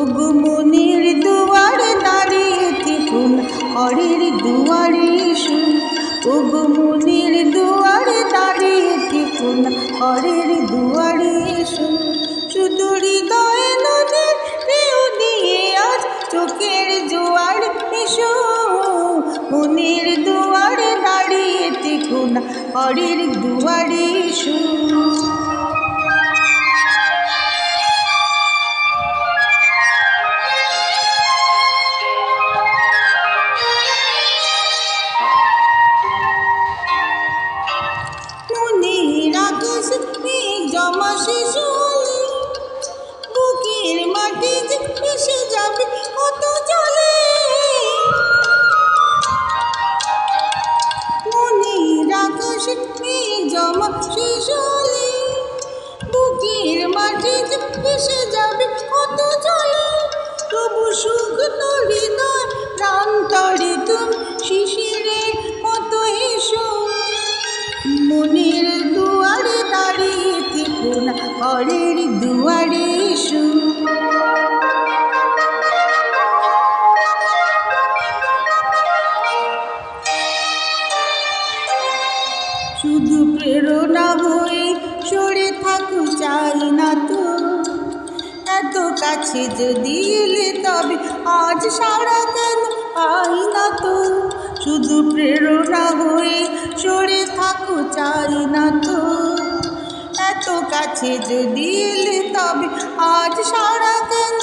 ওগো মনের দুয়ারে দাঁড়িয়ে থেকুন, হরের দুয়ারে এসো। ওগো মনের দুয়ারে দাঁড়িয়ে থেকুন, হরের দুয়ারে এসো। শুধু হৃদয়ে নদীর ঢেউ দিয়ে আজ চোখের জোয়ার এসো। মনের দুয়ারে দাঁড়িয়ে থেকুন, হরের দুয়ারে এসো। জমা শেষ হলে বুকের মাটি যে ভেসে যাবে কত জলে। মনের আকাশে জমা শেষ হলে বুকের মাটি যে ভেসে যাবে কত জলে। তবু শুকনো হৃদয় প্রান্তরে তুমি শিশিরের মতো এসো। মনের দুয়ারে দাঁড়িয়ে থেকুন, হরের দুয়ারে এসো। শুধু প্রেরণা হয়ে সরে থাকো চাই না তো। এত কাছে যদি এলে তবে আজ সারা কেন পাই না তো। শুধু প্রেরণা হয়ে সরে থাকো চাই না তো। এত কাছে যদি এলে তবে আজ সারা কেন